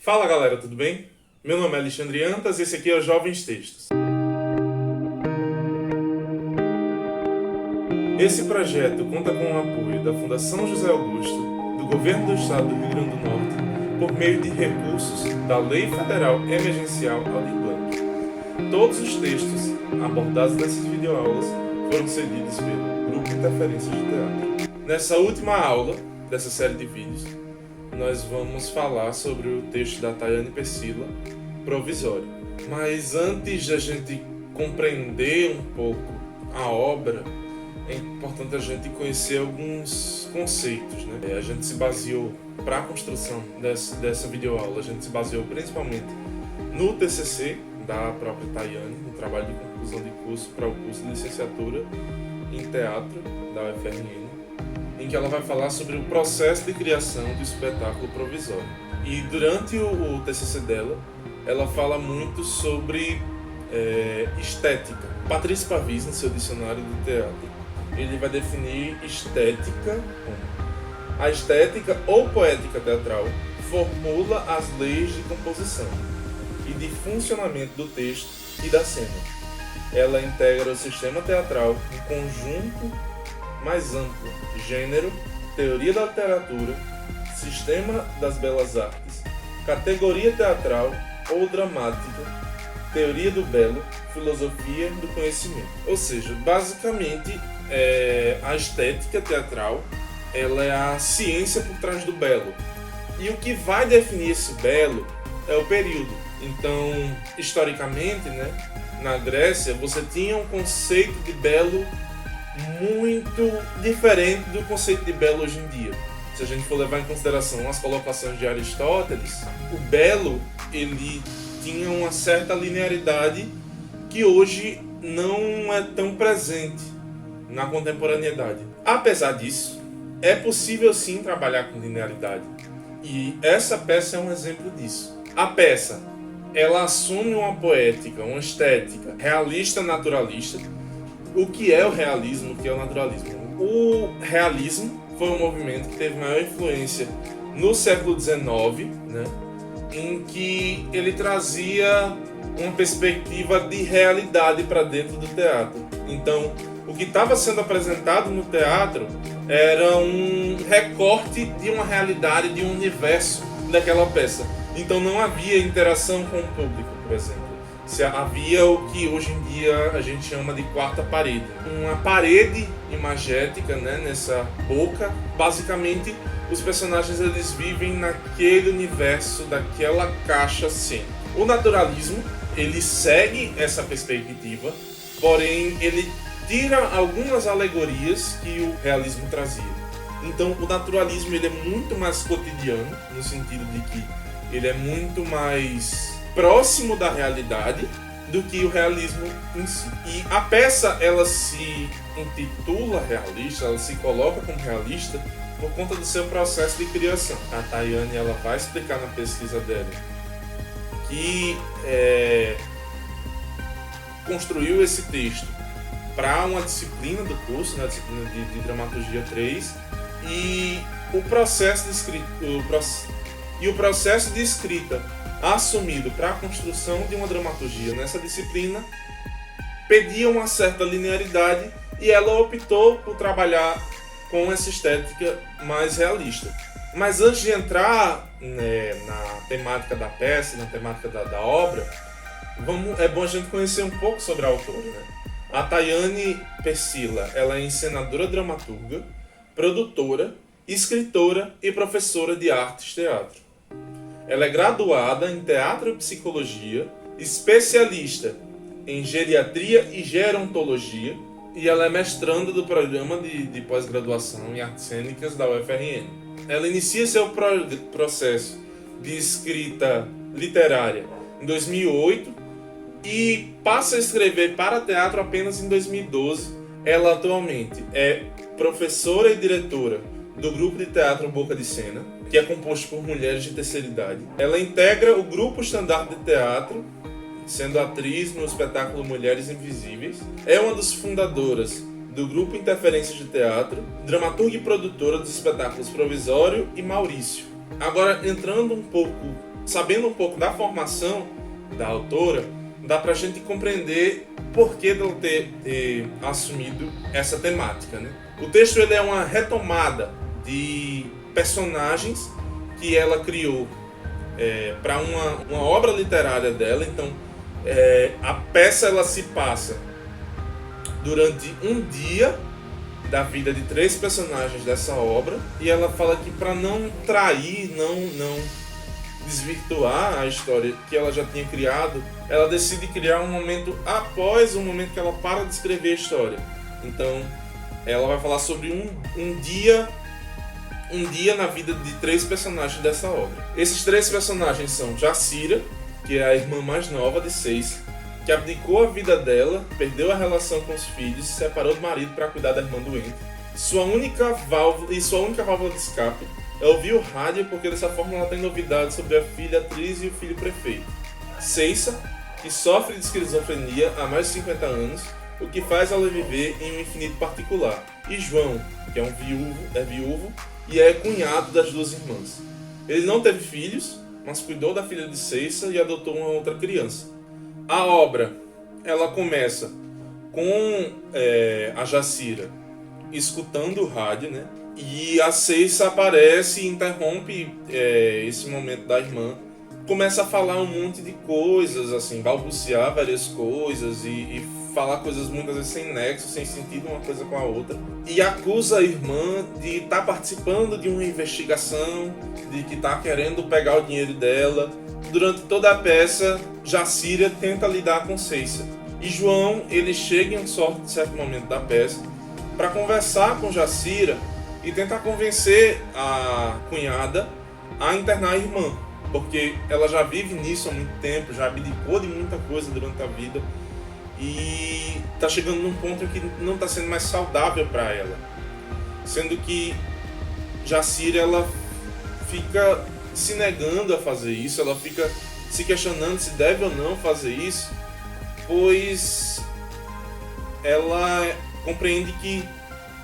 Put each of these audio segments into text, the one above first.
Fala galera, tudo bem? Meu nome é Alexandre Antas e esse aqui é o Jovens Textos. Esse projeto conta com o apoio da Fundação José Augusto, do Governo do Estado do Rio Grande do Norte, por meio de recursos da Lei Federal Emergencial Aldir Blanc. Todos os textos abordados nessas videoaulas foram cedidos pelo Grupo Interferências de Teatro. Nessa última aula dessa série de vídeos, nós vamos falar sobre o texto da Tayane Persila, Provisório. Mas antes de a gente compreender um pouco a obra, é importante a gente conhecer alguns conceitos, né? A gente se baseou, para a construção dessa videoaula, a gente se baseou principalmente no TCC da própria Tayane, no trabalho de conclusão de curso para o curso de licenciatura em teatro da UFRN, em que ela vai falar sobre o processo de criação do espetáculo provisório. E durante o TCC dela, ela fala muito sobre estética. Patrício Pavis, no seu dicionário de teatro, ele vai definir estética como a estética ou poética teatral formula as leis de composição e de funcionamento do texto e da cena. Ela integra o sistema teatral em conjunto mais amplo: gênero, teoria da literatura, sistema das belas artes, categoria teatral ou dramática, teoria do belo, filosofia do conhecimento. Ou seja, basicamente, a estética teatral ela é a ciência por trás do belo. E o que vai definir esse belo é o período. Então, historicamente, né, na Grécia, você tinha um conceito de belo muito diferente do conceito de belo hoje em dia. Se a gente for levar em consideração as colocações de Aristóteles, o belo ele tinha uma certa linearidade que hoje não é tão presente na contemporaneidade. Apesar disso, é possível sim trabalhar com linearidade. E essa peça é um exemplo disso. A peça, ela assume uma poética, uma estética realista, naturalista. O que é o realismo, o que é o naturalismo? O realismo foi um movimento que teve maior influência no século XIX, né, em que ele trazia uma perspectiva de realidade para dentro do teatro. Então, o que estava sendo apresentado no teatro era um recorte de uma realidade, de um universo daquela peça. Então não havia interação com o público, por exemplo. Havia o que hoje em dia a gente chama de quarta parede. Uma parede imagética, né, nessa boca. Basicamente, os personagens eles vivem naquele universo, daquela caixa cênica. O naturalismo, ele segue essa perspectiva, porém ele tira algumas alegorias que o realismo trazia. Então o naturalismo ele é muito mais cotidiano, no sentido de que ele é muito mais próximo da realidade do que o realismo em si. E a peça ela se intitula realista, ela se coloca como realista por conta do seu processo de criação. A Tayane ela vai explicar na pesquisa dela que construiu esse texto para uma disciplina do curso, né, a disciplina de Dramaturgia 3, e o processo de escrita assumido para a construção de uma dramaturgia nessa disciplina pedia uma certa linearidade e ela optou por trabalhar com essa estética mais realista. Mas antes de entrar, né, na temática da peça, na temática da obra, é bom a gente conhecer um pouco sobre a autora, né? A Tayane Persila, ela é encenadora dramaturga, produtora, escritora e professora de artes teatro. Ela é graduada em teatro e psicologia, especialista em geriatria e gerontologia, e ela é mestranda do programa de pós-graduação em artes cênicas da UFRN. Ela inicia seu processo de escrita literária em 2008 e passa a escrever para teatro apenas em 2012. Ela atualmente é professora e diretora do grupo de teatro Boca de Cena, que é composto por mulheres de terceira idade. Ela integra o grupo Estandarte de Teatro, sendo atriz no espetáculo Mulheres Invisíveis. É uma das fundadoras do grupo Interferências de Teatro, dramaturga e produtora dos espetáculos Provisório e Maurício. Agora, entrando um pouco sabendo um pouco da formação da autora, dá pra gente compreender por que dela ter assumido essa temática, né? O texto ele é uma retomada de personagens que ela criou para uma obra literária dela. Então, a peça ela se passa durante um dia da vida de 3 personagens dessa obra, e ela fala que para não trair, não desvirtuar a história que ela já tinha criado, ela decide criar um momento após o momento que ela para de escrever a história. Então, ela vai falar sobre um dia na vida de 3 personagens dessa obra. Esses 3 personagens são Jacira, que é a irmã mais nova de Ceissa, que abdicou a vida dela, perdeu a relação com os filhos, se separou do marido para cuidar da irmã doente. Sua única válvula de escape é ouvir o rádio, porque dessa forma ela tem novidades sobre a filha atriz e o filho prefeito. Ceissa, que sofre de esquizofrenia há mais de 50 anos, o que faz ela viver em um infinito particular. E João, que é viúvo e é cunhado das 2 irmãs. Ele não teve filhos, mas cuidou da filha de Ceissa e adotou uma outra criança. A obra ela começa com a Jacira escutando o rádio, né? E a Ceissa aparece e interrompe esse momento da irmã. Começa a falar um monte de coisas, assim, balbuciar várias coisas e falar coisas muitas vezes sem nexo, sem sentido uma coisa com a outra. E acusa a irmã de estar participando de uma investigação, de que está querendo pegar o dinheiro dela. Durante toda a peça, Jacira tenta lidar com Ceissa. E João, ele chega em um certo momento da peça para conversar com Jacira e tentar convencer a cunhada a internar a irmã, porque ela já vive nisso há muito tempo, já abdicou de muita coisa durante a vida e está chegando num ponto em que não está sendo mais saudável para ela, sendo que Jacira ela fica se negando a fazer isso, ela fica se questionando se deve ou não fazer isso, pois ela compreende que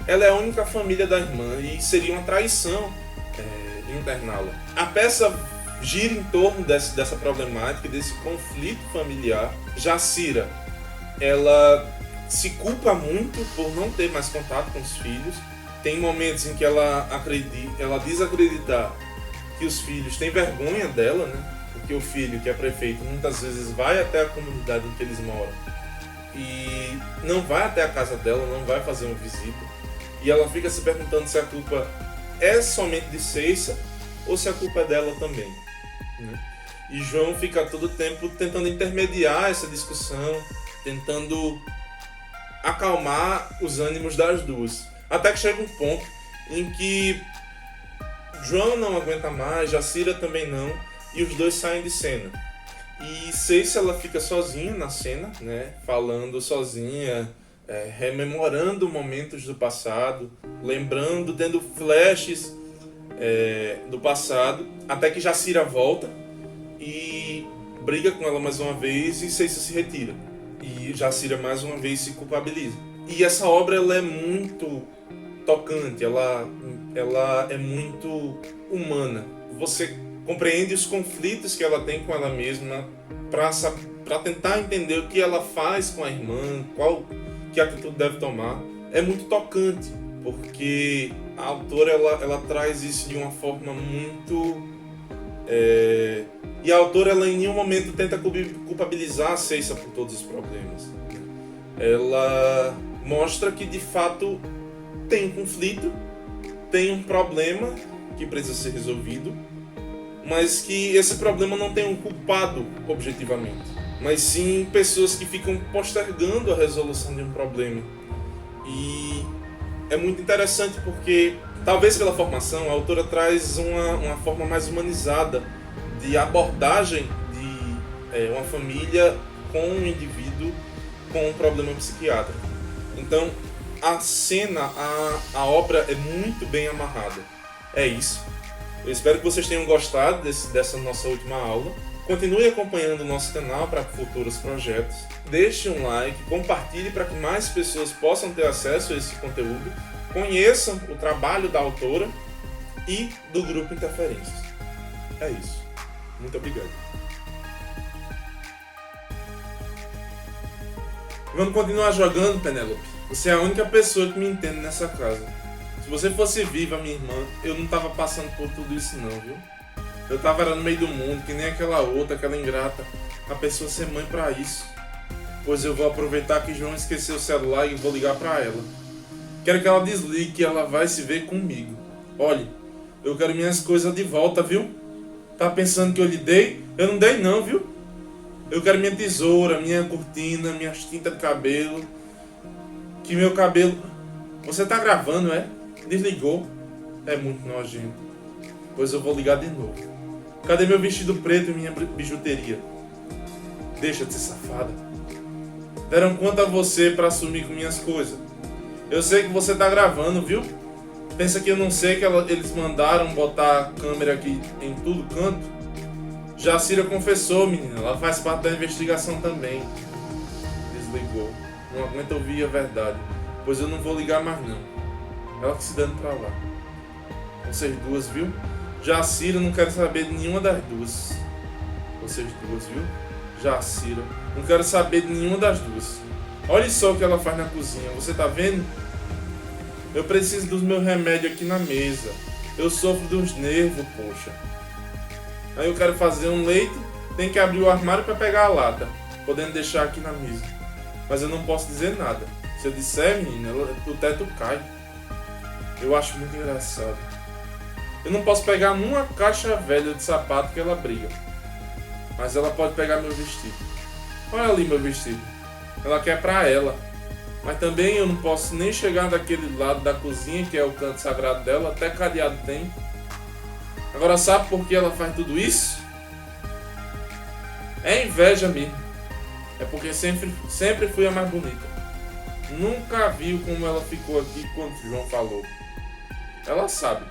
ela é a única família da irmã e seria uma traição interná-la. A peça gira em torno dessa problemática, desse conflito familiar. Jacira, ela se culpa muito por não ter mais contato com os filhos. Tem momentos em que ela diz acreditar que os filhos têm vergonha dela, né? Porque o filho, que é prefeito, muitas vezes vai até a comunidade em que eles moram e não vai até a casa dela, não vai fazer uma visita. E ela fica se perguntando se a culpa é somente de Ceissa ou se a culpa é dela também, né? E João fica todo o tempo tentando intermediar essa discussão, tentando acalmar os ânimos das 2. Até que chega um ponto em que João não aguenta mais, Jacira também não, e os 2 saem de cena. E Ceissa ela fica sozinha na cena, né, falando sozinha, rememorando momentos do passado, lembrando, tendo flashes do passado, até que Jacira volta e briga com ela mais uma vez e Ceissa se retira. E Jacira mais uma vez se culpabiliza. E essa obra ela é muito tocante, ela é muito humana. Você compreende os conflitos que ela tem com ela mesma para tentar entender o que ela faz com a irmã, que atitude deve tomar. É muito tocante, porque a autora ela traz isso de uma forma muito... E a autora ela em nenhum momento tenta culpabilizar a Ceissa por todos os problemas. Ela mostra que de fato tem um conflito, tem um problema que precisa ser resolvido, mas que esse problema não tem um culpado objetivamente, mas sim pessoas que ficam postergando a resolução de um problema. E é muito interessante porque, talvez pela formação, a autora traz uma forma mais humanizada de abordagem de uma família com um indivíduo com um problema psiquiátrico. Então, a cena, a obra é muito bem amarrada. É isso. Eu espero que vocês tenham gostado dessa nossa última aula. Continue acompanhando o nosso canal para futuros projetos. Deixe um like, compartilhe para que mais pessoas possam ter acesso a esse conteúdo. Conheçam o trabalho da autora e do Grupo Interferências. É isso. Muito obrigado. Vamos continuar jogando, Penélope. Você é a única pessoa que me entende nessa casa. Se você fosse viva, minha irmã, eu não tava passando por tudo isso não, viu? Eu tava no meio do mundo, que nem aquela outra, aquela ingrata. A pessoa ser mãe pra isso. Pois eu vou aproveitar que João esqueceu o celular e vou ligar pra ela. Quero que ela desligue, que ela vai se ver comigo. Olhe, eu quero minhas coisas de volta, viu? Tá pensando que eu lhe dei? Eu não dei não, viu? Eu quero minha tesoura, minha cortina, minhas tintas de cabelo. Que meu cabelo... Você tá gravando, é? Desligou? É muito nojento. Pois eu vou ligar de novo. Cadê meu vestido preto e minha bijuteria? Deixa de ser safada. Deram quanto a você pra sumir com minhas coisas? Eu sei que você tá gravando, viu? Pensa que eu não sei que eles mandaram botar a câmera aqui em tudo canto? Jacira confessou, menina. Ela faz parte da investigação também. Desligou. Não aguenta ouvir a verdade. Pois eu não vou ligar mais não. Ela que se dando pra lá. Vocês duas, viu? Jacira não quero saber de nenhuma das duas. Vocês duas, viu? Jacira, não quero saber de nenhuma das duas. Olha só o que ela faz na cozinha. Você tá vendo? Eu preciso dos meus remédios aqui na mesa. Eu sofro dos nervos, poxa. Aí eu quero fazer um leite. Tem que abrir o armário para pegar a lata, podendo deixar aqui na mesa. Mas eu não posso dizer nada. Se eu disser, menina, o teto cai. Eu acho muito engraçado. Eu não posso pegar numa caixa velha de sapato que ela briga. Mas ela pode pegar meu vestido. Olha ali meu vestido. Ela quer pra ela. Mas também eu não posso nem chegar daquele lado da cozinha, que é o canto sagrado dela. Até cadeado tem. Agora sabe por que ela faz tudo isso? É inveja mesmo. É porque sempre fui a mais bonita. Nunca viu como ela ficou aqui quando João falou. Ela sabe.